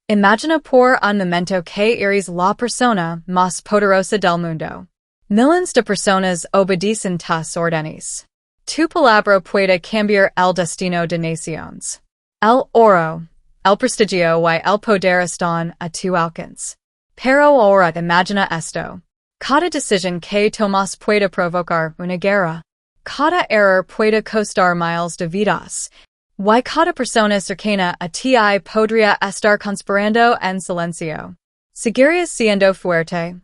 Imagina por un momento que eres la persona más poderosa del mundo. Millones de personas obedecen tus órdenes. Tu palabra puede cambiar el destino de naciones. El oro, el prestigio y el poder están a tu alcance. Pero ahora imagina esto. Cada decisión que tomas puede provocar una guerra. Cada error puede costar miles de vidas. Y cada persona cercana a ti podría estar conspirando en silencio. ¿Seguirías siendo fuerte?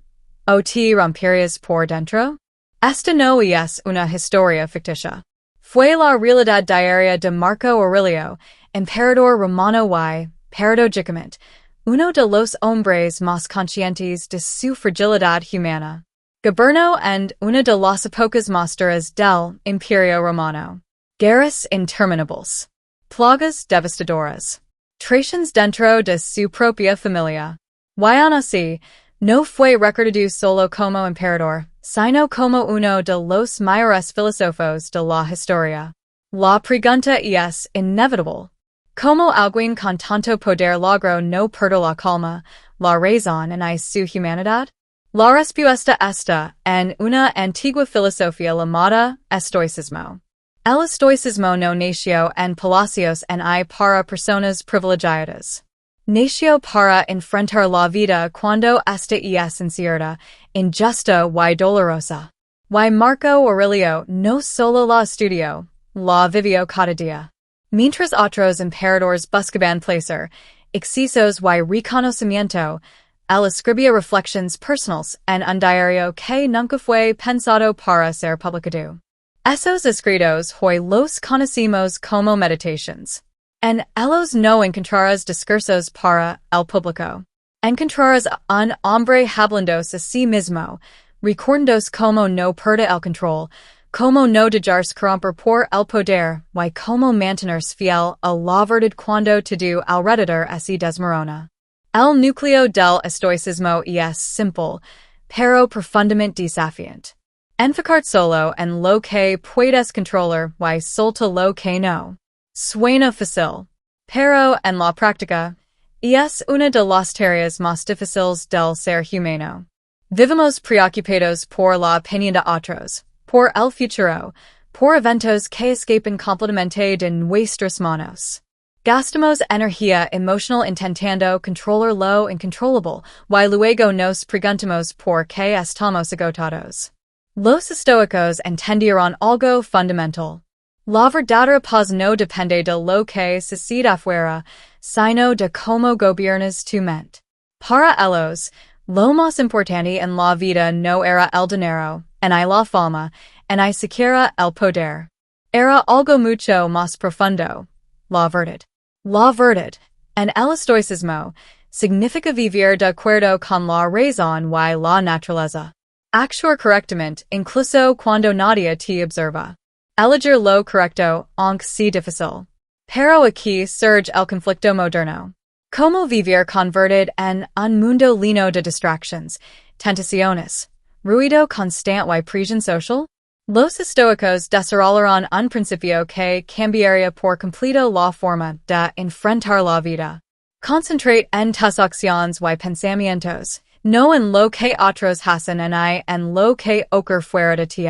¿O te romperías por dentro? Esta no es una historia ficticia. Fue la realidad diaria de Marco Aurelio, emperador romano y, paradójicamente, uno de los hombres más conscientes de su fragilidad humana. Gobernó en una de las épocas más duras del Imperio Romano. Guerras interminables. Plagas devastadoras. Traiciones dentro de su propia familia. Y aún así, no fue recordado solo como emperador, sino como uno de los mayores filósofos de la historia. La pregunta es inevitable. ¿Cómo alguien con tanto poder logró no perder la calma, la razón y su humanidad? La respuesta está en una antigua filosofía llamada Estoicismo. El Estoicismo no nació en palacios ni para personas privilegiadas. Nació para enfrentar la vida cuando esta es incierta, injusta y dolorosa. Y Marco Aurelio no solo la estudió, la vivió cada día. Mientras otros emperadores buscaban placer, excesos y reconocimiento, él escribía reflexiones personales en un diario que nunca fue pensado para ser publicado. Esos escritos hoy los conocemos como meditaciones. En ellos no encontrarás discursos para el público. Encontrarás un hombre hablándose a sí mismo, recordándose cómo no perder el control, cómo no dejarse corromper por el poder, y cómo mantenerse fiel a la verdad cuando todo alrededor se desmorona. El núcleo del estoicismo es simple, pero profundamente desafiante. Enfocar solo en lo que puedes controlar y solta lo que no. Suena fácil, pero en la práctica, es una de las tareas más difíciles del ser humano. Vivimos preocupados por la opinión de otros, por el futuro, por eventos que escapan completamente de nuestras manos. Gastamos energía emocional intentando controlar lo incontrolable, y luego nos preguntamos por qué estamos agotados. Los estoicos entendieron algo fundamental. La verdadera paz no depende de lo que sucede afuera, sino de cómo gobiernas tu mente. Para ellos, lo más importante en la vida no era el dinero, ni la fama, ni siquiera el poder. Era algo mucho más profundo, la verdad. La verdad, en el estoicismo, significa vivir de acuerdo con la razón y la naturaleza. Actuar correctamente, incluso cuando nadie te observa. Elegir lo correcto, aunque sea difícil. Pero aquí surge el conflicto moderno. ¿Cómo vivir con verdad en un mundo lleno de distracciones, tentaciones, ruido constante y presión social? Los estoicos desarrollaron un principio que cambiaría por completo la forma de enfrentar la vida. Concentrate en tus acciones y pensamientos, no en lo que otros hacen ni en lo que ocurre fuera de ti.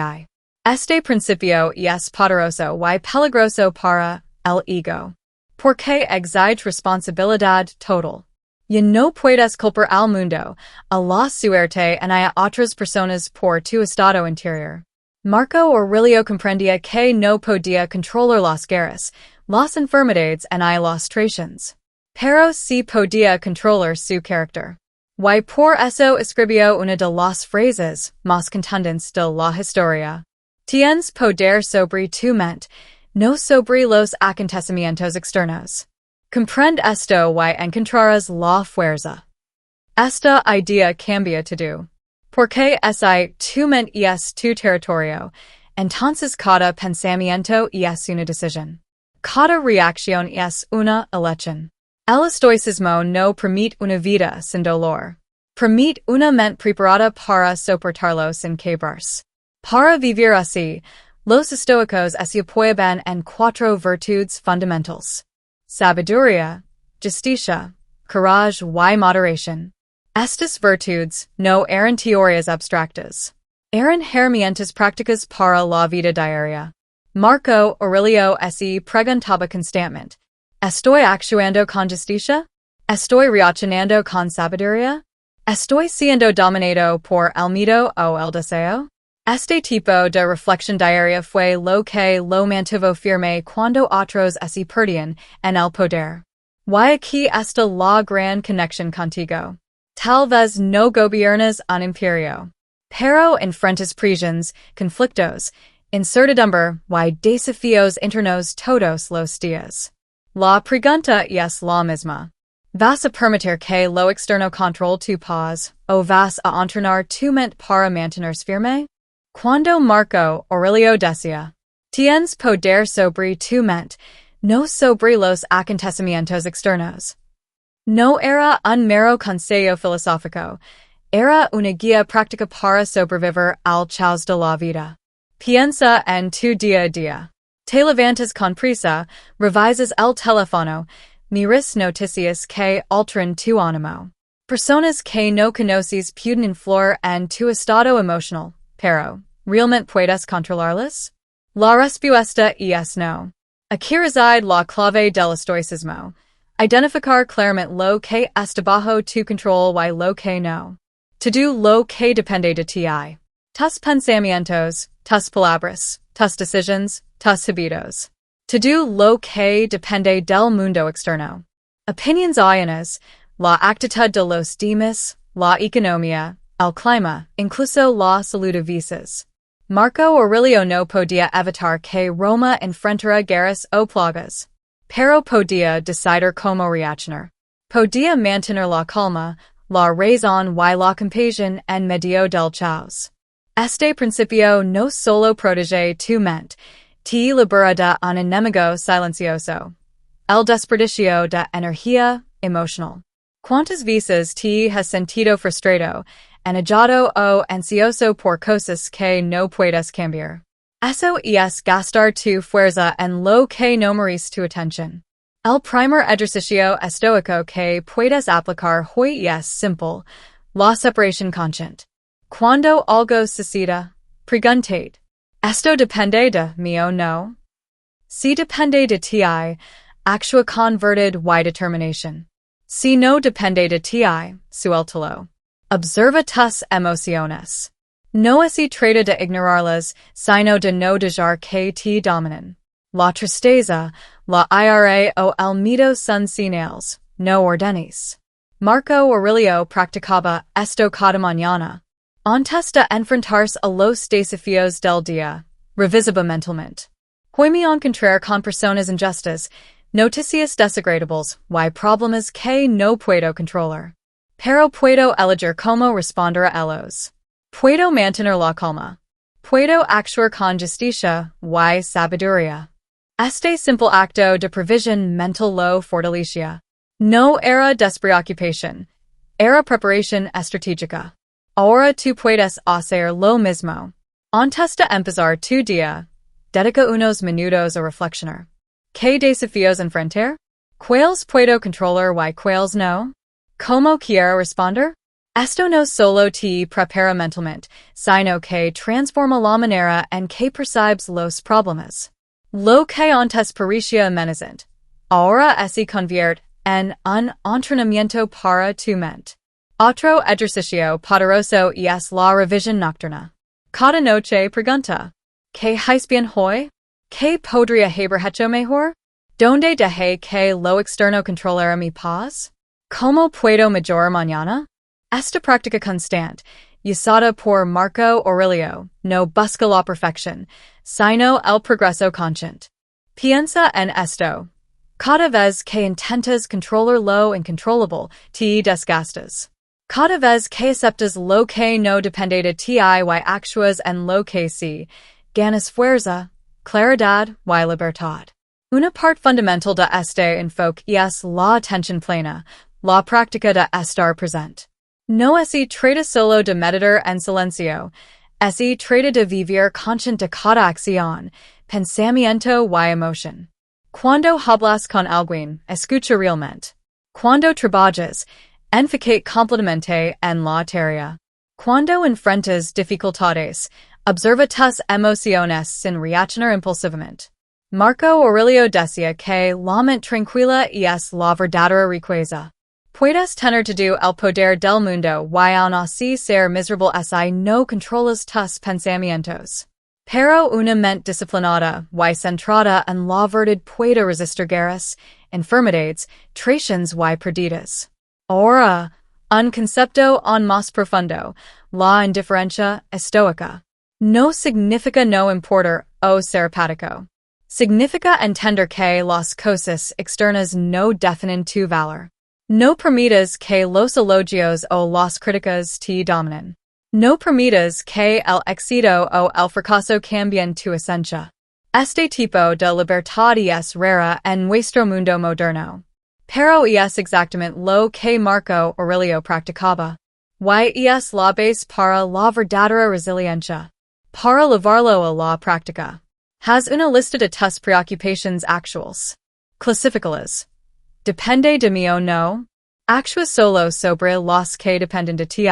Este principio es poderoso y peligroso para el ego, porque exige responsabilidad total. Y no puedes culpar al mundo, a la suerte ni a otras personas por tu estado interior. Marco Aurelio comprendía que no podía controlar las guerras, las enfermedades ni las traiciones. Pero sí podía controlar su carácter. Y por eso escribió una de las frases más contundentes de la historia. Tienes poder sobre tu mente, no sobre los acontecimientos externos. Comprende esto y encontrarás la fuerza. Esta idea cambia todo. Porque si tu mente es tu territorio, entonces cada pensamiento es una decisión. Cada reacción es una elección. El estoicismo no permite una vida sin dolor. Permite una mente preparada para soportarlo sin quebrarse. Para vivir así, los estoicos se apoyaban en cuatro virtudes fundamentales: sabiduría, justicia, courage y moderation. Estas virtudes no eran teorías abstractas. Eran herramientas prácticas para la vida diaria. Marco Aurelio se preguntaba constantemente, ¿estoy actuando con justicia? ¿Estoy reaccionando con sabiduría? ¿Estoy siendo dominado por el miedo o el deseo? Este tipo de reflexión diaria fue lo que lo mantuvo firme cuando otros se perdían en el poder. Y aquí está la gran conexión contigo. Tal vez no gobiernas un imperio, pero enfrentas prisiones, conflictos, incertidumbre y desafíos internos todos los días. La pregunta es la misma. ¿Vas a permitir que lo externo controle tu paz, o vas a entrenar tu mente para mantenerse firme? Cuando Marco Aurelio decía, tienes poder sobre tu mente, no sobre los acontecimientos externos. No era un mero consejo filosófico, era una guía práctica para sobrevivir al caos de la vida. Piensa en tu día a día. Te levantas con prisa, revisas el teléfono, miras noticias que alteran tu ánimo. Personas que no conoces pueden influir en tu estado emocional, pero ¿realmente puedes controlarlas? La respuesta es no. Aquí reside la clave del estoicismo. Identificar claramente lo que está bajo tu control y lo que no. To do lo que depende de ti. Tus pensamientos, tus palabras, tus decisions, tus hábitos. To do lo que depende del mundo externo. Opinions ajenas, la actitud de los demás, la economía, el clima, incluso la salud a veces. Marco Aurelio no podía evitar que Roma enfrentara guerras o plagas. Pero podía decidir cómo reaccionar. Podía mantener la calma, la razón y la compasión en medio del caos. Este principio no solo protege tu mente, te libera de un enemigo silencioso. El desperdicio de energía emocional. ¿Cuántas veces te has sentido frustrado, enojado o ansioso por cosas que no puedes cambiar? Eso es gastar tu fuerza en lo que no merece tu atención. El primer ejercicio estoico que puedes aplicar hoy es simple, la separación consciente. Cuando algo suceda, preguntate, ¿esto depende de mí o no? Si depende de ti, actúa con verdad y determinación. Si no depende de ti, suéltalo. Observa tus emociones. No se trata de ignorarlas, sino de no dejar que te dominen. La tristeza, la ira o el miedo son señales, no órdenes. Marco Aurelio practicaba esto cada mañana. Antes de enfrentarse a los desafíos del día, revisaba mentalmente. Hoy me encontré con personas injustas, noticias desagradables y problemas que no puedo controlar. Pero puedo elegir cómo responder a ellos. Puedo mantener la calma. Puedo actuar con justicia y sabiduría. Este simple acto de previsión mental lo fortalecía. No era despreocupación, era preparación estratégica. Ahora tú puedes hacer lo mismo. Antes de empezar tu día, dedica unos minutos a reflexionar. ¿Qué desafíos enfrentar? ¿Cuáles puedo controlar y cuáles no? ¿Cómo quiero responder? Esto no solo te prepara mentalmente, sino que transforma la manera en que percibes los problemas. Lo que antes parecía amenazante, ahora se convierte en un entrenamiento para tu mente. Otro ejercicio poderoso es la revisión nocturna. Cada noche pregunta, ¿qué hice bien hoy? ¿Qué podría haber hecho mejor? ¿Dónde dejé que lo externo controlara mi paz? ¿Cómo puedo mejorar mañana? Esta práctica constante, usada por Marco Aurelio, no busca la perfección, sino el progreso consciente. Piensa en esto. Cada vez que intentas controlar lo incontrolable, te desgastas. Cada vez que aceptas lo que no depende de ti y actúas en lo que sí, ganas fuerza, claridad y libertad. Una parte fundamental de este enfoque es la atención plena, la práctica de estar presente. No se trata solo de meditar en silencio, se trata de vivir consciente de cada acción, pensamiento y emoción. Cuando hablas con alguien, escucha realmente. Cuando trabajas, enfoque completamente en la tarea. Cuando enfrentas dificultades, observa tus emociones sin reaccionar impulsivamente. Marco Aurelio decía que la mente tranquila es la verdadera riqueza. Puedes tener todo el poder del mundo y aún así ser miserable si no controlas tus pensamientos. Pero una mente disciplinada y centrada en la verdad puede resistir guerras, enfermedades, traiciones y pérdidas. Ahora, un concepto aún más profundo, la indiferencia estoica. No significa no importar o ser apático. Significa entender que las cosas externas no definen tu valor. No permitas que los elogios o las críticas te dominen. No permitas que el éxito o el fracaso cambien tu esencia. Este tipo de libertad es rara en nuestro mundo moderno. Pero es exactamente lo que Marco Aurelio practicaba. Y es la base para la verdadera resiliencia. Para llevarlo a la práctica. Has una lista de tus preocupaciones actuales. Clasifícalas. Depende de mí o no. Actúa solo sobre las que dependen de ti.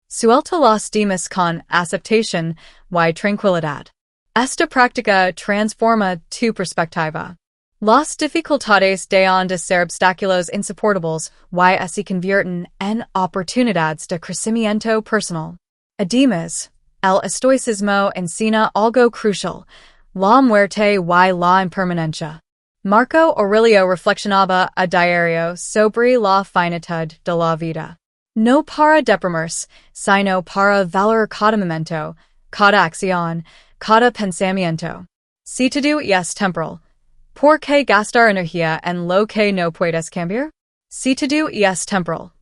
Suelta las demás con aceptación y tranquilidad. Esta práctica transforma tu perspectiva. Las dificultades dejan de ser obstáculos insoportables y se convierten en oportunidades de crecimiento personal. Además, el estoicismo enseña algo crucial. La muerte y la impermanencia. Marco Aurelio reflexionaba a diario sobre la finitud de la vida. No para deprimirse, sino para valorar cada momento, cada acción, cada pensamiento. Si todo es temporal, ¿por qué gastar energía en lo que no puedes cambiar? Si todo es temporal,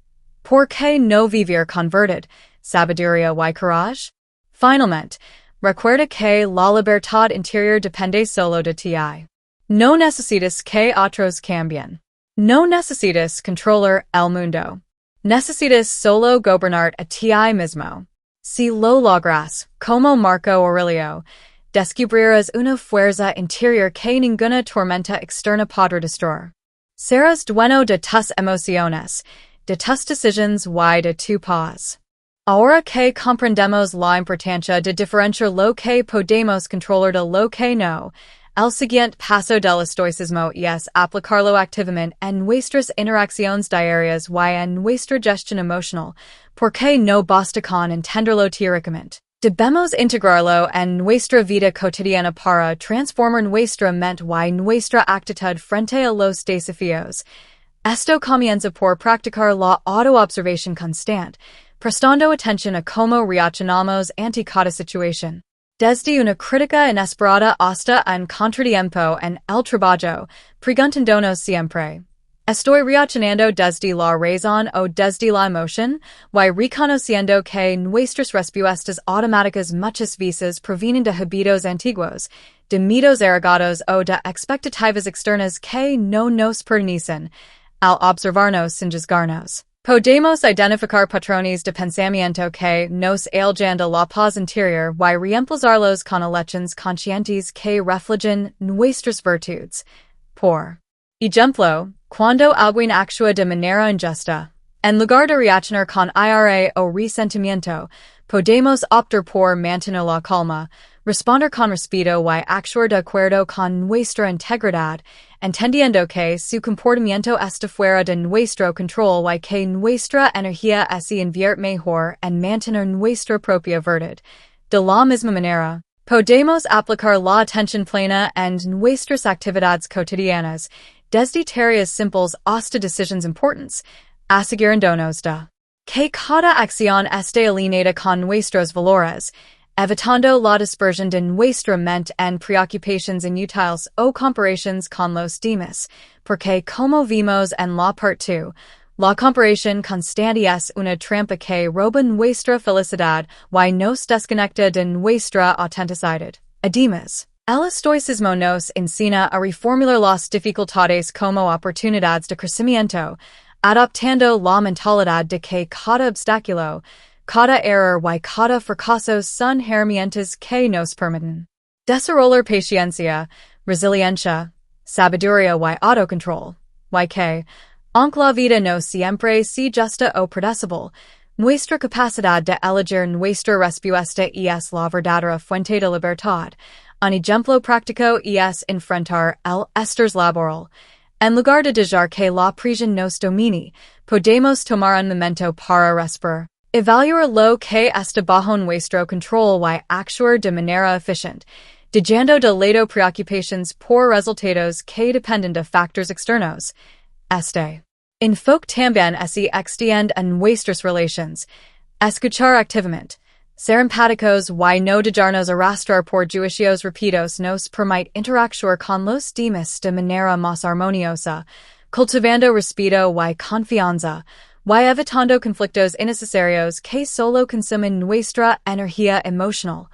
¿por qué no vivir con verdad, sabiduría y coraje? Finalmente, recuerda que la libertad interior depende solo de ti. No necesitas que otros cambien. No necesitas controlar el mundo. Necesitas solo gobernar a ti mismo. Si lo logras, como Marco Aurelio, descubrirás una fuerza interior que ninguna tormenta externa podrá destruir. Serás dueño de tus emociones, de tus decisiones y de tu paz. Ahora que comprendemos la importancia de diferenciar lo que podemos controlar de lo que no, el siguiente paso del estoicismo es aplicarlo activamente en nuestras interacciones diarias y en nuestra gestión emocional, porque no basta con entenderlo teóricamente. Debemos integrarlo en nuestra vida cotidiana para transformar nuestra mente y nuestra actitud frente a los desafíos. Esto comienza por practicar la autoobservación constante, prestando atención a cómo reaccionamos ante cada situación. Desde una crítica inesperada hasta un contratiempo en el trabajo, preguntándonos siempre, ¿estoy reaccionando desde la razón o desde la emoción? Y reconociendo que nuestras respuestas automáticas muchas veces provienen de hábitos antiguos, de miedos arraigados o de expectativas externas que no nos pertenecen. Al observarnos sin juzgarnos, podemos identificar patrones de pensamiento que nos alejan de la paz interior y reemplazarlos con elecciones conscientes que reflejen nuestras virtudes. Por ejemplo, cuando alguien actúa de manera injusta, en lugar de reaccionar con ira o resentimiento, podemos optar por mantener la calma, responder con respeto y actuar de acuerdo con nuestra integridad, entendiendo que su comportamiento está fuera de nuestro control y que nuestra energía se invierte mejor en mantener nuestra propia verdad. De la misma manera, podemos aplicar la atención plena en nuestras actividades cotidianas, desde tareas simples hasta decisiones importantes, asegurándonos de que cada acción esté alineada con nuestros valores, evitando la dispersión de nuestra mente en preocupaciones inútiles o comparaciones con los demás, porque como vimos en la parte 2, la comparación constante es una trampa que roba nuestra felicidad y nos desconecta de nuestra autenticidad. Además, el estoicismo nos enseña a reformular las dificultades como oportunidades de crecimiento, adoptando la mentalidad de que cada obstáculo, cada error y cada fracaso son herramientas que nos permiten desarrollar paciencia, resiliencia, sabiduría y autocontrol, y que, Aunque la vida no siempre se justa o predecible, nuestra capacidad de elegir nuestra respuesta es la verdadera fuente de libertad. Un ejemplo práctico es enfrentar el estrés laboral. En lugar de dejar que la presión nos domine, podemos tomar un momento para respirar. Evaluar lo que está bajo nuestro control y actuar de manera eficiente, dejando de lado preocupaciones por resultados que dependen de factores externos. Este enfoque también se extiende a nuestras relaciones. Escuchar activamente. Ser empáticos y no dejarnos arrastrar por juicios rápidos nos permite interactuar con los demás de manera más armoniosa, cultivando respeto y confianza, y evitando conflictos innecesarios que solo consumen nuestra energía emocional.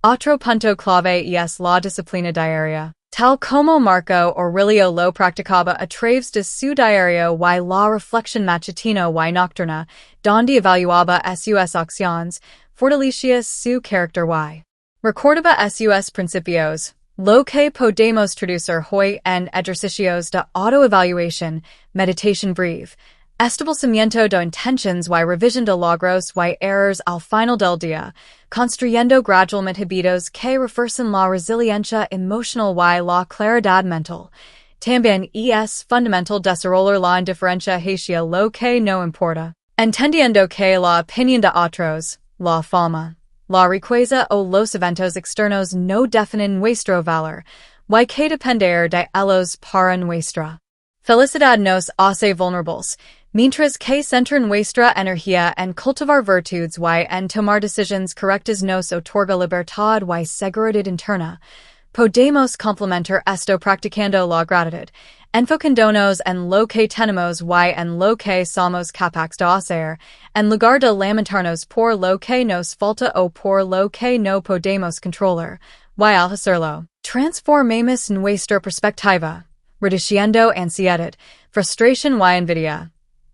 Otro punto clave es la disciplina diaria. Tal como Marco Aurelio lo practicaba a través de su diario y la reflexión matutina y nocturna, donde evaluaba sus acciones, fortalecía su carácter y recordaba sus principios. Lo que podemos traducir hoy en ejercicios de autoevaluación, meditación breve, establecimiento de intenciones y revisión de logros y errores al final del día, construyendo gradualmente hábitos que refuercen la resiliencia emocional y la claridad mental. También es fundamental desarrollar la indiferencia hacia lo que no importa, entendiendo que la opinión de otros, la fama, la riqueza o los eventos externos no definen nuestro valor, y que depender de ellos para nuestra felicidad nos hace vulnerables, mientras que centrar nuestra energía en cultivar virtudes y en tomar decisiones correctas nos otorga libertad y seguridad interna. Podemos complementar esto practicando la gratitud, enfocándonos en lo que tenemos y en lo que somos capaces de hacer, en lugar de lamentarnos por lo que nos falta o por lo que no podemos controlar, y al hacerlo, transformemos nuestra perspectiva, reduciendo ansiedad, frustración y envidia.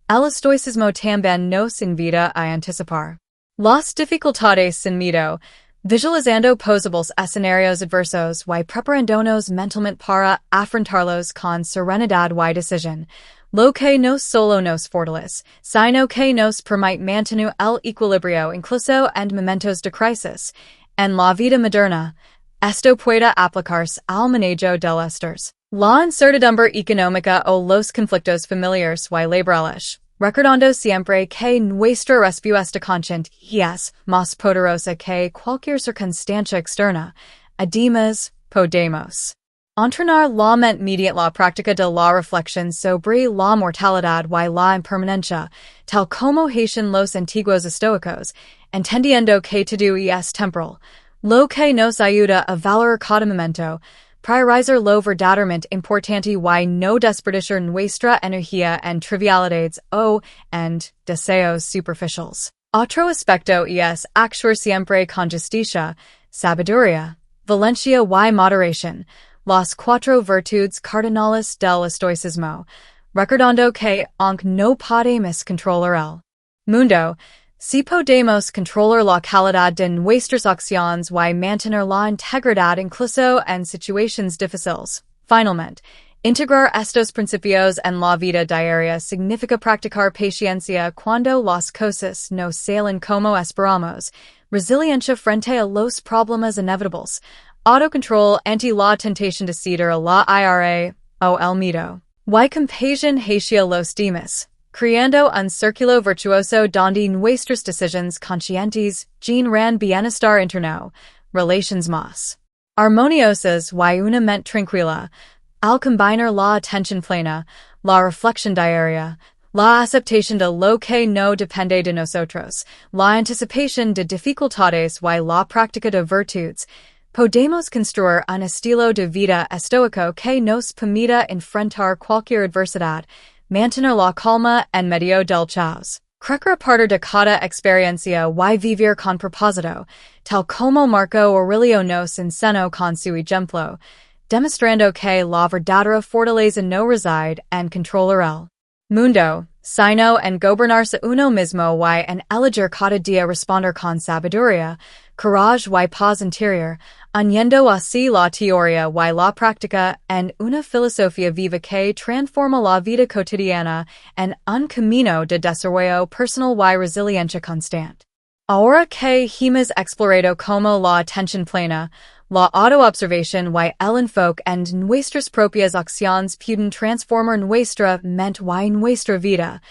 El estoicismo también nos invita a anticipar las dificultades sin miedo, visualizando posibles escenarios adversos y preparándonos mentalmente para afrontarlos con serenidad y decisión, lo que no solo nos fortalece, sino que nos permite mantener el equilibrio incluso en momentos de crisis. En la vida moderna, esto puede aplicarse al manejo del estrés, la incertidumbre económica o los conflictos familiares y laborales. Recordando siempre que nuestra respuesta consciente es más poderosa que cualquier circunstancia externa. Además, podemos entrenar la mente mediante la práctica de la reflexión sobre la mortalidad y la impermanencia, tal como hacían los antiguos estoicos, entendiendo que todo es temporal, lo que nos ayuda a valorar cada momento, priorizar lo verdaderamente importante y no desperdiciar nuestra energía en trivialidades o en deseos superficiales. Otro aspecto es actuar siempre con justicia, sabiduría, valencia y moderación, las cuatro virtudes cardinales del estoicismo, recordando que aunque no podemos controlar el mundo, si podemos controlar la calidad de nuestras acciones y mantener la integridad incluso en situaciones difíciles. Finalmente, integrar estos principios en la vida diaria significa practicar paciencia cuando las cosas no salen como esperamos, resiliencia frente a los problemas inevitables, autocontrol ante la tentación de ceder a la ira o el miedo, y compasión hacia los demás, creando un círculo virtuoso donde nuestras decisiones conscientes generan bienestar interno, relaciones más armoniosas y una mente tranquila. Al combinar la atención plena, la reflexión diaria, la aceptación de lo que no depende de nosotros, la anticipación de dificultades y la práctica de virtudes, podemos construir un estilo de vida estoico que nos permita enfrentar cualquier adversidad, mantener la calma en medio del caos, crecer a partir de cada experiencia y vivir con propósito, tal como Marco Aurelio nos enseñó con su ejemplo, demostrando que la verdadera fortaleza no reside en controlar el mundo, sino en gobernarse uno mismo y en elegir cada día responder con sabiduría, courage y paz interior, añadiendo así la teoría y la práctica en una filosofía viva que transforma la vida cotidiana en un camino de desarrollo personal y resiliencia constante. Ahora que hemos explorado cómo la atención plena, la autoobservación y el enfoque en nuestras propias acciones pueden transformar nuestra mente y nuestra vida,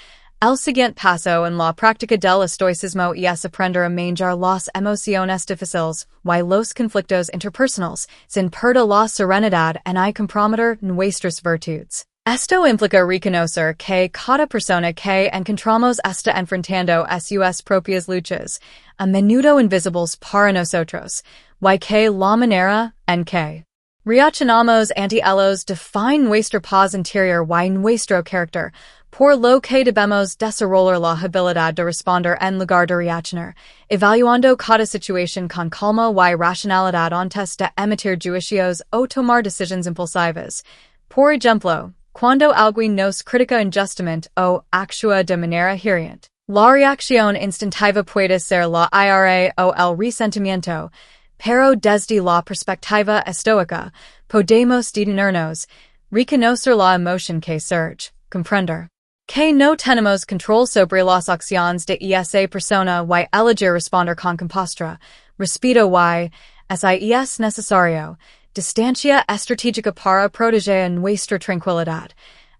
el siguiente paso en la práctica del estoicismo es aprender a manejar las emociones difíciles y los conflictos interpersonales sin perder la serenidad y comprometer nuestras virtudes. Esto implica reconocer que cada persona que encontramos está enfrentando a sus propias luchas, a menudo invisibles para nosotros, y que la manera en que reaccionamos ante ellos define nuestra paz interior y nuestro carácter, por lo que debemos desarrollar la habilidad de responder en lugar de reaccionar, evaluando cada situación con calma y racionalidad antes de emitir juicios o tomar decisiones impulsivas. Por ejemplo, cuando alguien nos critica injustamente o actúa de manera hiriente, la reacción instintiva puede ser la ira o el resentimiento, pero desde la perspectiva estoica, podemos detenernos, reconocer la emoción que surge, comprender que no tenemos control sobre las acciones de esa persona y elegir responder con compostura, respeto y, si es necesario, distancia estratégica para proteger nuestra tranquilidad.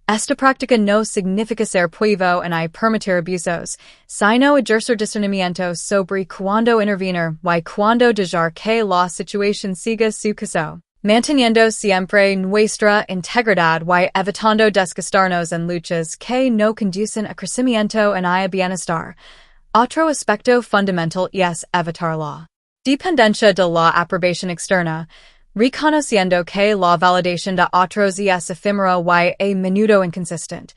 Esta práctica no significa ser puevo y permitir abusos, sino ejercer discernimiento sobre cuándo intervenir y cuándo dejar que la situación siga su curso, manteniendo siempre nuestra integridad y evitando desgastarnos en luchas que no conducen a crecimiento y a bienestar. Otro aspecto fundamental es evitar la dependencia de la aprobación externa, reconociendo que la validación de otros es efímera y a menudo inconsistente,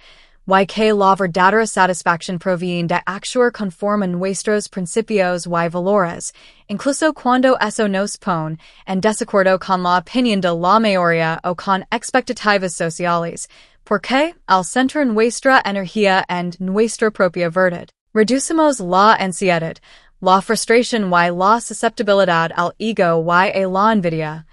y que la verdadera satisfacción proviene de actuar conforme a nuestros principios y valores, incluso cuando eso nos pone en desacuerdo con la opinión de la mayoría o con expectativas sociales, porque, al centrar nuestra energía en nuestra propia verdad, reducimos la ansiedad, la frustración y la susceptibilidad al ego y a la envidia.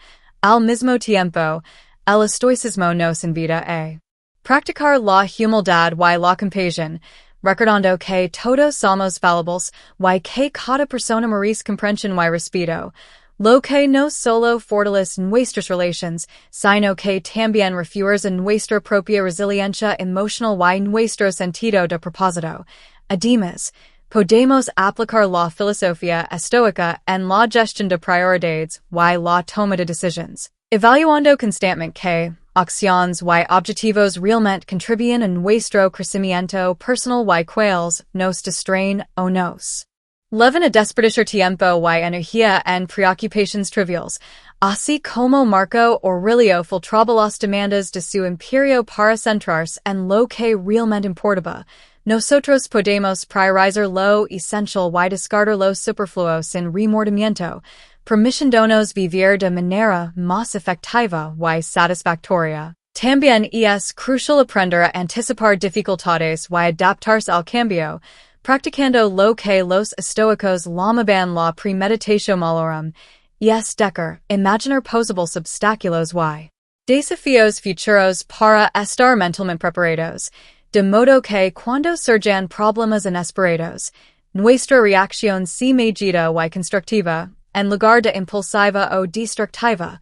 Al mismo tiempo, el estoicismo nos invita a practicar la humildad y la compasión, recordando que todos somos falibles y que cada persona merece comprensión y respeto, lo que no solo fortalece nuestras relaciones, sino que también refuerza nuestra propia resiliencia emocional y nuestro sentido de propósito. Además, podemos aplicar la filosofía estoica en la gestión de prioridades y la toma de decisiones, evaluando constantemente que acciones y objetivos realmente contribuyen a nuestro crecimiento personal y cuáles nos distraen o nos llevan a desperdiciar tiempo y energía en preocupaciones triviales, así como Marco Aurelio filtraba las demandas de su imperio para centrarse en lo que realmente importaba. Nosotros podemos priorizar lo esencial y descartar lo superfluo sin remordimiento, permitiéndonos vivir de manera más efectiva y satisfactoria. También es crucial aprender a anticipar dificultades y adaptarse al cambio, practicando lo que los estoicos llamaban la premeditatio malorum, es decir, imaginar posibles obstáculos y desafíos futuros para estar mentalmente preparados, de modo que cuando surjan problemas inesperados, nuestra reacción sea medida y constructiva, en lugar de impulsiva o destructiva.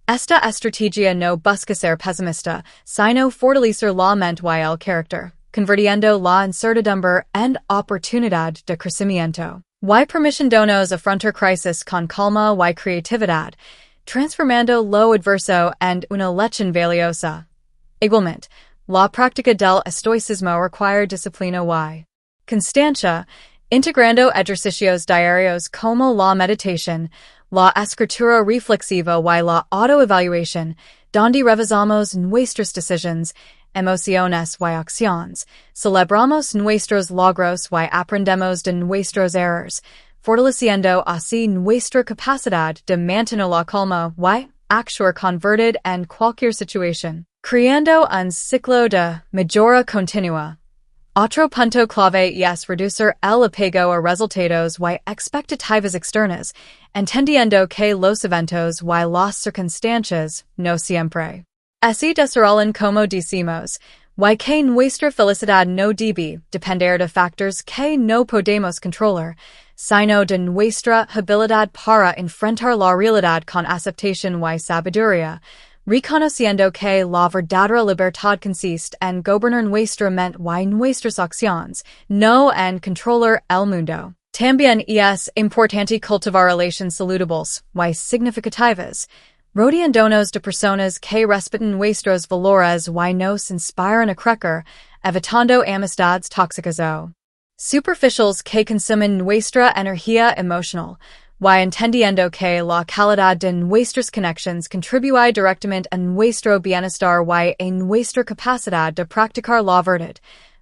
Esta estrategia no busca ser pesimista, sino fortalecer la mente y el carácter, convirtiendo la incertidumbre en oportunidad de crecimiento, y permitiéndonos afrontar crisis con calma y creatividad, transformando lo adverso en una lección valiosa. Igualmente, la práctica del estoicismo requiere disciplina y constancia, integrando ejercicios diarios como la meditación, la escritura reflexiva y la autoevaluación, donde revisamos nuestras decisiones, emociones y acciones, celebramos nuestros logros y aprendemos de nuestros errores, fortaleciendo así nuestra capacidad de mantener la calma y actuar con verdad en cualquier situación, creando un ciclo de mejora continua. Otro punto clave es reducir el apego a resultados y expectativas externas, entendiendo que los eventos y las circunstancias no siempre se desarrollan como decimos, y que nuestra felicidad no debe depender de factores que no podemos controlar, sino de nuestra habilidad para enfrentar la realidad con aceptación y sabiduría, reconociendo que la verdadera libertad consiste en gobernar nuestra mente y nuestras acciones, no en controlar el mundo. También es importante cultivar relaciones saludables y significativas, rodeándonos de personas que respetan nuestros valores y nos inspiran a crecer, evitando amistades tóxicas o superficiales que consumen nuestra energía emocional, y entendiendo que la calidad de nuestras conexiones contribuye directamente a nuestro bienestar y a nuestra capacidad de practicar la verdad.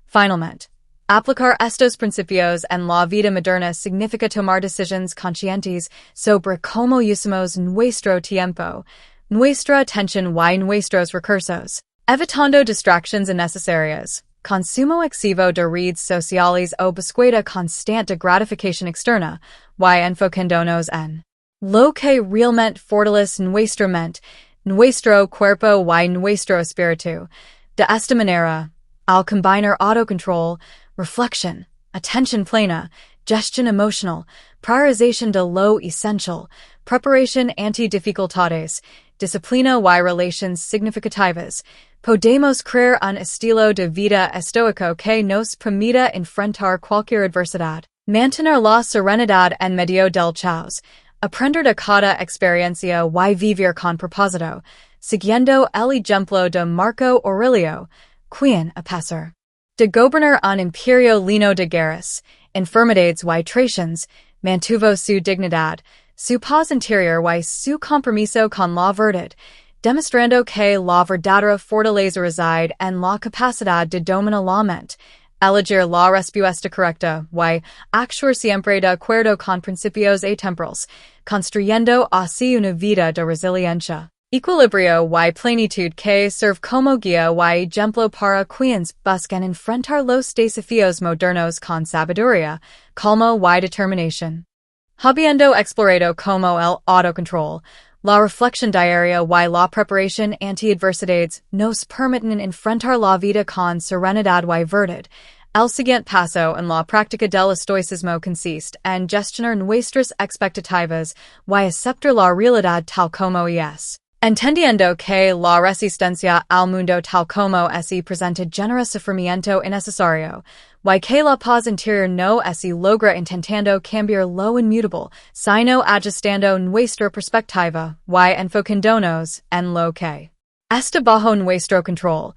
Finalmente, aplicar estos principios en la vida moderna significa tomar decisiones conscientes sobre cómo usamos nuestro tiempo, nuestra atención y nuestros recursos, evitando distracciones innecesarias, consumo excesivo de redes sociales o búsqueda constante de gratificación externa, y enfocándonos en lo que realmente fortalece nuestra mente, nuestro cuerpo y nuestro espíritu. De esta manera, al combinar autocontrol, reflexión, atención plena, gestión emocional, priorización de lo esencial, preparación ante dificultades, disciplina y relaciones significativas, podemos crear un estilo de vida estoico que nos permita enfrentar cualquier adversidad, mantener la serenidad en medio del caos, aprender de cada experiencia y vivir con propósito, siguiendo el ejemplo de Marco Aurelio, quien, a pesar de gobernar un imperio lleno de guerras, enfermedades y traiciones, mantuvo su dignidad, su paz interior y su compromiso con la verdad, demostrando que la verdadera fortaleza reside en la capacidad de dominar la mente, elegir la respuesta correcta y actuar siempre de acuerdo con principios atemporales, construyendo así una vida de resiliencia, equilibrio y plenitud que serve como guía y ejemplo para quienes buscan enfrentar los desafíos modernos con sabiduría, calma y determinación. Habiendo explorado como el autocontrol, la reflexión diaria y la preparación ante adversidades nos permiten enfrentar la vida con serenidad y verdad. El siguiente paso en la práctica del estoicismo consiste en gestionar nuestras expectativas y aceptar la realidad tal como es. Entendiendo que la resistencia al mundo tal como es presenta genera sufrimiento innecesario, y que la paz interior no se logra intentando cambiar lo inmutable, sino ajustando nuestra perspectiva y enfocándonos en lo que está bajo nuestro control.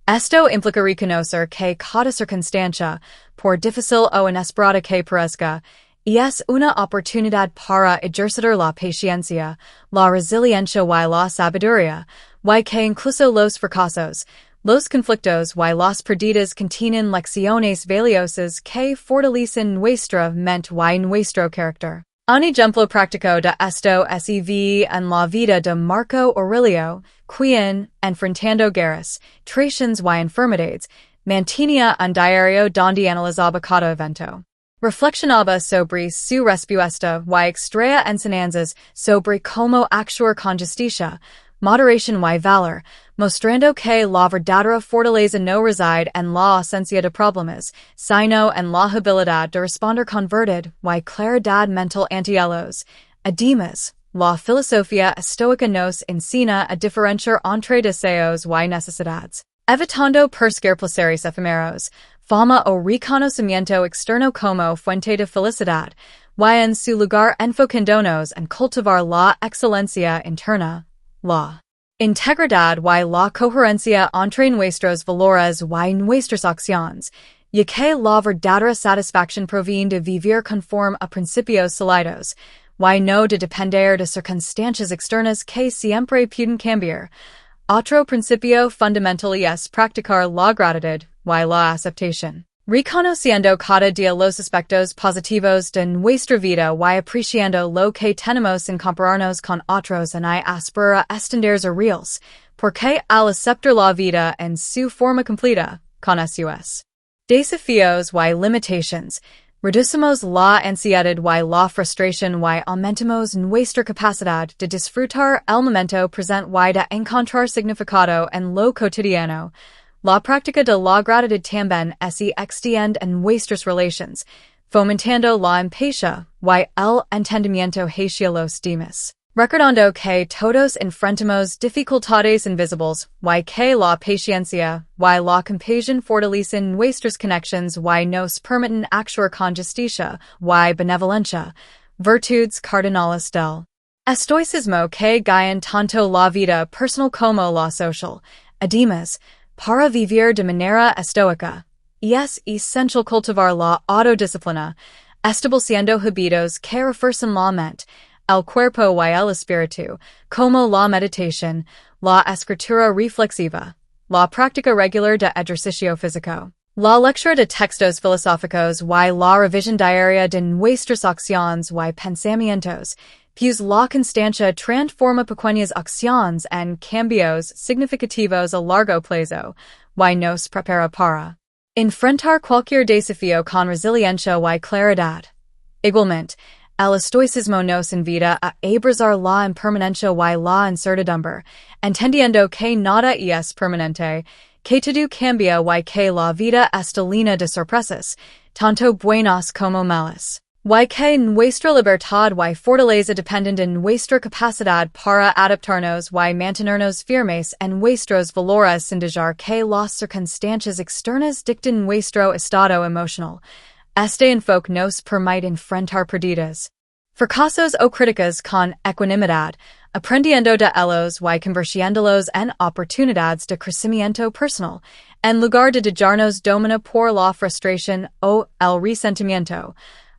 Esto implica reconocer que cada circunstancia, por difícil o inesperada que parezca, es una oportunidad para ejercitar la paciencia, la resiliencia y la sabiduría, y que incluso los fracasos, los conflictos y las pérdidas contienen lecciones valiosas que fortalecen nuestra mente y nuestro carácter. Un ejemplo práctico de esto se ve en la vida de Marco Aurelio, quien, enfrentando guerras, traiciones y enfermedades, mantenía un diario donde analizaba cada evento. Reflexionaba sobre su respuesta y extraía enseñanzas sobre cómo actuar con justicia, moderación y valor, mostrando que la verdadera fortaleza no reside en la ausencia de problemas, sino en la habilidad de responder con verdad y claridad mental ante ellos. Además, la filosofía estoica nos enseña a diferenciar entre deseos y necesidades, evitando perseguir placeres efímeros, fama o reconocimiento externo como fuente de felicidad, y en su lugar enfocándonos en cultivar la excelencia interna, la integridad y la coherencia entre nuestros valores y nuestras acciones, ya que la verdadera satisfacción proviene de vivir conforme a principios sólidos, y no de depender de circunstancias externas que siempre pueden cambiar. Otro principio fundamental es practicar la gratitud y la aceptación, reconociendo cada día los aspectos positivos de nuestra vida y apreciando lo que tenemos sin compararnos con otros y aspirar a extenderse a reales, porque al aceptar la vida en su forma completa, con eso es Desafíos y limitations. Reducimos la ansiedad y la frustración y aumentamos nuestra capacidad de disfrutar el momento presente y de encontrar significado en lo cotidiano. La práctica de la gratitud también se extiende en nuestras relaciones, fomentando la empatía y el entendimiento hacia los demás. Recordando que todos enfrentamos dificultades invisibles, y que la paciencia y la compasión fortalecen nuestras conexiones y nos permiten actuar con justicia y benevolencia, virtudes cardinales del Estoicismo que guían tanto la vida personal como la social. Además, para vivir de manera estoica, es esencial cultivar la autodisciplina, estableciendo hábitos que refuerzan la mente, el cuerpo y el espíritu, como la meditación, la escritura reflexiva, la práctica regular de ejercicio físico, la lectura de textos filosóficos y la revisión diaria de nuestras acciones y pensamientos, pues la constancia transforma pequeñas acciones en cambios significativos a largo plazo, y nos prepara para enfrentar cualquier desafío con resiliencia y claridad. Igualmente, el estoicismo nos invita a abrazar la impermanencia y la incertidumbre, entendiendo que nada es permanente, que todo cambia y que la vida está llena de sorpresas, tanto buenas como malas, y que nuestra libertad y fortaleza dependen de nuestra capacidad para adaptarnos y mantenernos firmes en nuestros valores sin dejar que las circunstancias externas dicten nuestro estado emocional. Este enfoque nos permite enfrentar pérdidas, fracasos o críticas con equanimidad, aprendiendo de ellos y convirtiéndolos en oportunidades de crecimiento personal, en lugar de dejarnos dominar por la frustración o el resentimiento.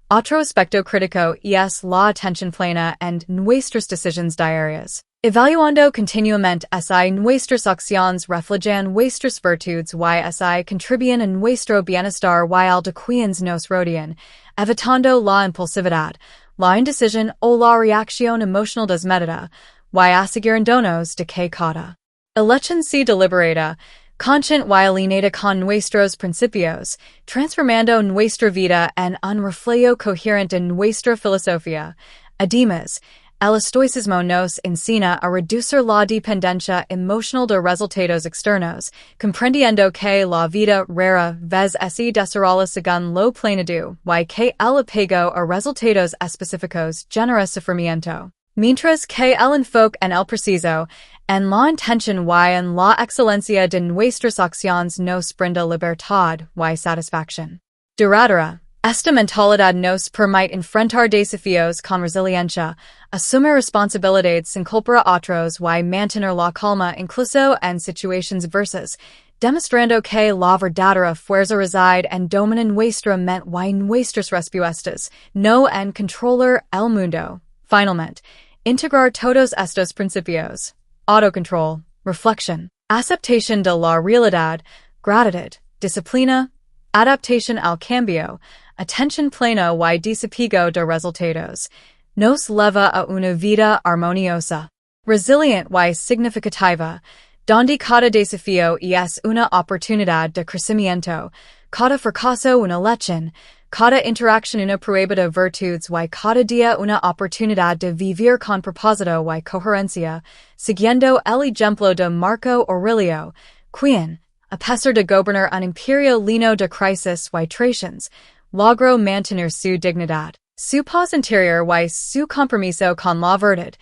Otro aspecto crítico es la atención plena en nuestras decisiones diarias. Evaluando continuamente si nuestras acciones reflejan nuestras virtudes y si contribuyen a nuestro bienestar y al de quienes nos rodean, evitando la impulsividad, la indecisión o la reacción emocional desmedida, y asegurándonos de que cada elección sea deliberada, consciente y alineada con nuestros principios, transformando nuestra vida en un reflejo coherente en nuestra filosofía. Además, el estoicismo nos enseña a reducir la dependencia emocional de resultados externos, comprendiendo que la vida rara vez es desarrollada según lo planeado y que el apego a resultados específicos genera sufrimiento. Mientras que el enfoque en el preciso, en la intención y en la excelencia de nuestras acciones nos brinda libertad y satisfacción duradera. Esta mentalidad nos permite enfrentar desafíos con resiliencia, asumir responsabilidades sin culpar a otros y mantener la calma incluso en situaciones adversas, demostrando que la verdadera fuerza reside en dominar nuestra mente y nuestras respuestas, no en controlar el mundo. Finalmente, integrar todos estos principios: autocontrol, reflexión, aceptación de la realidad, gratitud, disciplina, adaptación al cambio, atención plena y desapego de resultados, nos lleva a una vida armoniosa, resiliente y significativa, donde cada desafío es una oportunidad de crecimiento, cada fracaso una lección, cada interacción una prueba de virtudes y cada día una oportunidad de vivir con propósito y coherencia, siguiendo el ejemplo de Marco Aurelio, quien, a pesar de gobernar un imperio lleno de crisis y traiciones, logró mantener su dignidad, su paz interior y su compromiso con la verdad,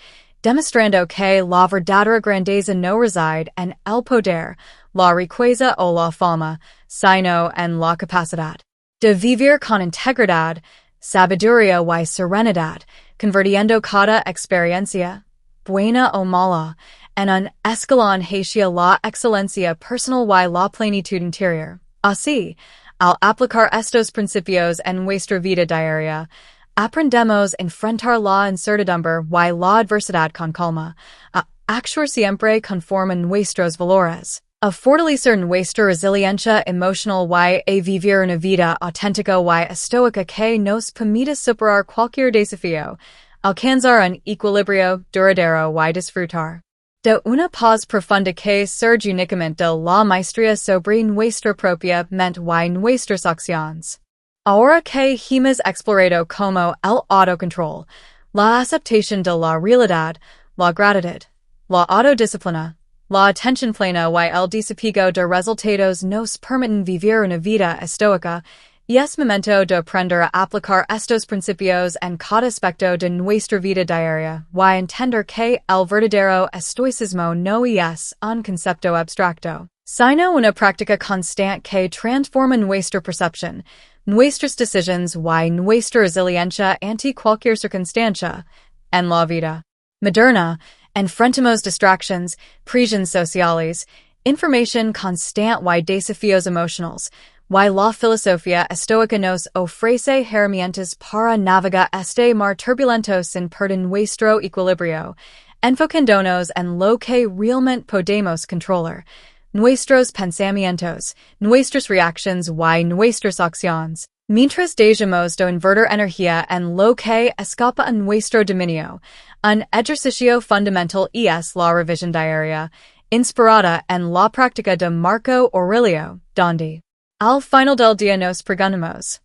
demostrando que la verdadera grandeza no reside en el poder, la riqueza o la fama, sino en la capacidad de vivir con integridad, sabiduría y serenidad, convirtiendo cada experiencia, buena o mala, en un escalón hacia la excelencia personal y la plenitud interior. Así, al aplicar estos principios en nuestra vida diaria, aprendemos a enfrentar la incertidumbre y la adversidad con calma, a actuar siempre conforme a nuestros valores, a fortalecer nuestra resiliencia emocional y a vivir una vida auténtica y estoica que nos permita superar cualquier desafío, alcanzar un equilibrio duradero y disfrutar De una paz profunda que surge únicamente de la maestría sobre nuestra propia mente y nuestras acciones. Ahora que hemos explorado como el autocontrol, la aceptación de la realidad, la gratitud, la autodisciplina, la atención plena y el desapego de resultados nos permiten vivir una vida estoica, y es momento de aprender a aplicar estos principios en cada aspecto de nuestra vida diaria y entender que el verdadero estoicismo no es un concepto abstracto, sino una práctica constante que transforma nuestra percepción, nuestras decisiones y nuestra resiliencia ante cualquier circunstancia. En la vida moderna, enfrentamos distractions, presiones sociales, información constante y desafíos emocionales, y la filosofía estoica nos ofrece herramientas para navegar este mar turbulento sin perder nuestro equilibrio, enfocándonos en lo que realmente podemos controlar, nuestros pensamientos, nuestras reacciones y nuestras acciones. Mientras dejamos de invertir energía en lo que escapa a nuestro dominio, un ejercicio fundamental es la revisión diaria, inspirada en la práctica de Marco Aurelio, donde al final del día nos preguntamos,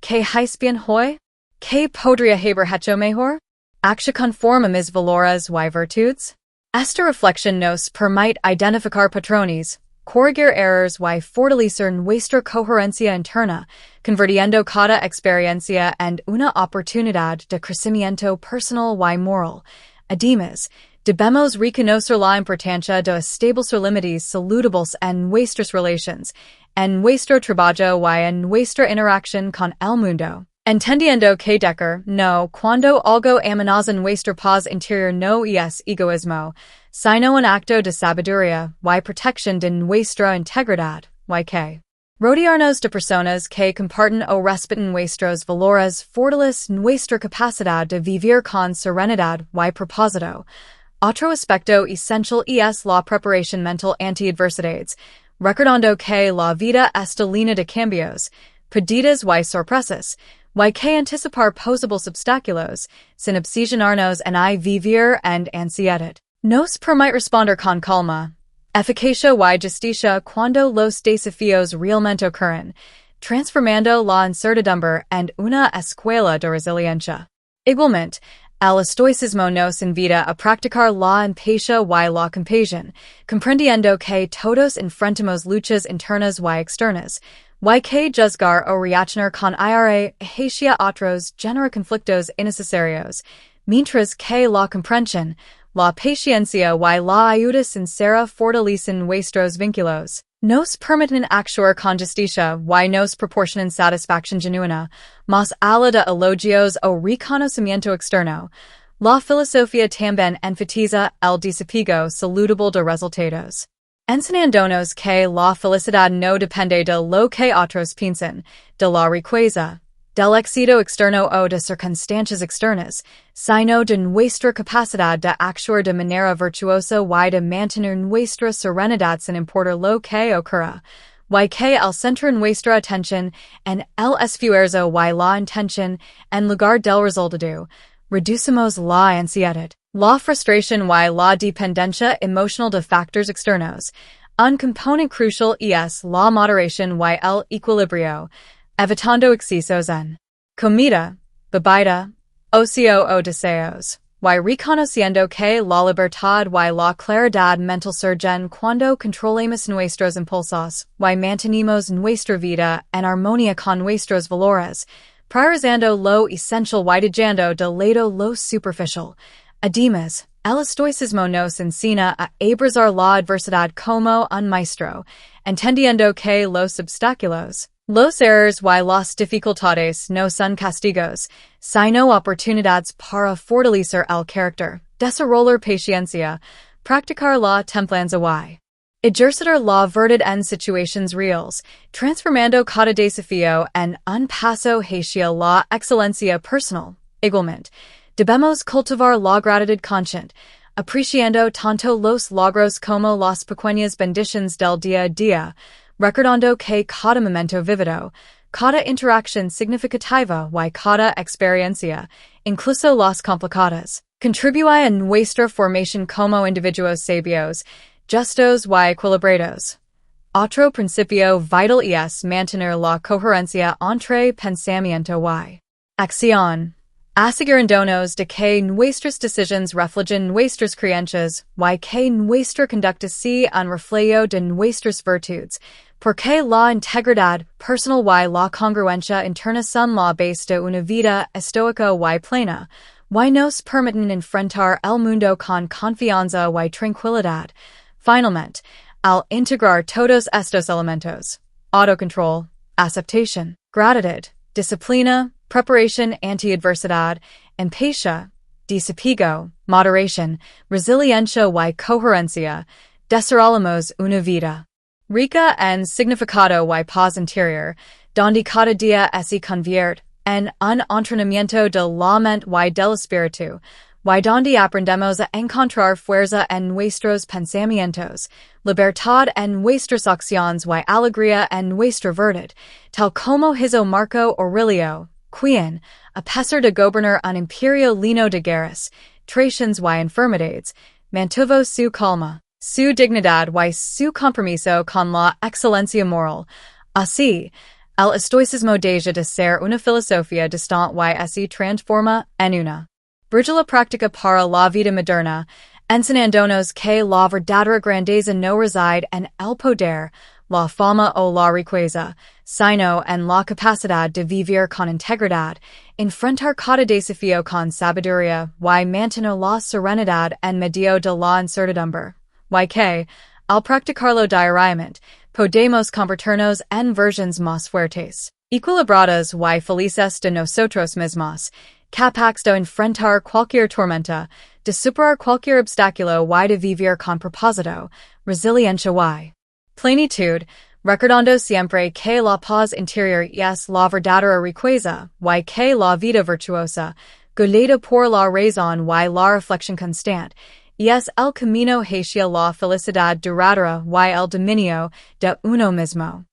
¿qué hice bien hoy? ¿Qué podría haber hecho mejor? ¿Acción conforme a mis valores y virtudes? Esta reflexión nos permite identificar patrones, corregir errores y fortalecer nuestra coherencia interna, convirtiendo cada experiencia en una oportunidad de crecimiento personal y moral. Además, debemos reconocer la importancia de establecer límites saludables en nuestras relaciones, en nuestro trabajo y en nuestra interacción con el mundo. Entendiendo que dejar no cuando algo amenaza nuestra paz interior no es egoísmo, sino un acto de sabiduría y protección de nuestra integridad, y que rodearnos de personas que comparten o respetan nuestros valores fortalece nuestra capacidad de vivir con serenidad y propósito. Otro aspecto esencial es la preparación mental ante adversidades, recordando que la vida está llena de cambios, pérdidas y sorpresas, y que anticipar posibles obstáculos, sin obsesionarnos en vivir en ansiedad, nos permite responder con calma, eficacia y justicia cuando los desafíos realmente ocurren, transformando la incertidumbre en una escuela de resiliencia. Igualmente, el estoicismo nos invita a practicar la empatía y la compasión, comprendiendo que todos enfrentamos luchas internas y externas, y que juzgar o reaccionar con ira hacia otros genera conflictos innecesarios, mientras que la comprensión, la paciencia y la ayuda sincera fortalecen nuestros vínculos. Nos permiten actuar con justicia y nos proporcionan satisfacción genuina, más allá de elogios o reconocimiento externo. La filosofía también enfatiza el desapego saludable de resultados, enseñándonos que la felicidad no depende de lo que otros piensan, de la riqueza, del éxito externo o de circunstancias externas, sino de nuestra capacidad de actuar de manera virtuosa y de mantener nuestra serenidad sin importar lo que ocurra, y que al centrar nuestra atención en el esfuerzo y la intención en lugar del resultado, reducimos la ansiedad, la frustración y la dependencia emocional de factores externos. Un componente crucial es la moderación y el equilibrio, evitando excesos en comida, bebida, ocio o deseos, y reconociendo que la libertad y la claridad mental surgen cuando controlamos nuestros impulsos y mantenemos nuestra vida en armonía con nuestros valores, priorizando lo esencial y dejando de lado lo superficial. Además, el estoicismo nos enseña a abrazar la adversidad como un maestro, entendiendo que los obstáculos, los errores y las dificultades no son castigos, sino oportunidades para fortalecer el carácter, desarrollar paciencia, practicar la templanza y ejercitar la verdad en situaciones reales, transformando cada desafío en un paso hacia la excelencia personal. Igualmente, debemos cultivar la gratitud consciente, apreciando tanto los logros como las pequeñas bendiciones del día a día, recordando que cada momento vivido, cada interacción significativa y cada experiencia, incluso las complicadas, Contribuye a nuestra formación como individuos sabios, justos y equilibrados. Otro principio vital es mantener la coherencia entre pensamiento y acción, asegurándonos de que nuestras decisiones reflejen nuestras creencias y que nuestra conducta sea un reflejo de nuestras virtudes, porque la integridad personal y la congruencia interna son la base de una vida estoica y plena, y nos permiten enfrentar el mundo con confianza y tranquilidad. Finalmente, al integrar todos estos elementos, autocontrol, aceptación, gratitud, disciplina, preparación ante adversidad, empatía, desapego, moderación, resiliencia y coherencia, desarrollamos una vida rica en significado y paz interior, donde cada día se convierte en un entrenamiento de la mente y del espíritu, y donde aprendemos a encontrar fuerza en nuestros pensamientos, libertad en nuestras acciones y alegría en nuestra virtud, tal como hizo Marco Aurelio, quien, a pesar de gobernar un imperio lleno de guerras, traiciones y enfermedades, mantuvo su calma, su dignidad y su compromiso con la excelencia moral. Así, el estoicismo deja de ser una filosofía distante y se transforma en una brújula práctica para la vida moderna, enseñándonos que la verdadera grandeza no reside en el poder, la fama o la riqueza, sino en la capacidad de vivir con integridad, enfrentar cada desafío con sabiduría y mantener la serenidad en medio de la incertidumbre, y que, al practicarlo diariamente, podemos convertirnos en versiones más fuertes, equilibradas y felices de nosotros mismos, capaces de enfrentar cualquier tormenta, de superar cualquier obstáculo y de vivir con propósito, resiliencia y plenitud, recordando siempre que la paz interior es la verdadera riqueza y que la vida virtuosa, guiada por la razón y la reflexión constante, es el camino hacia la felicidad duradera y el dominio de uno mismo.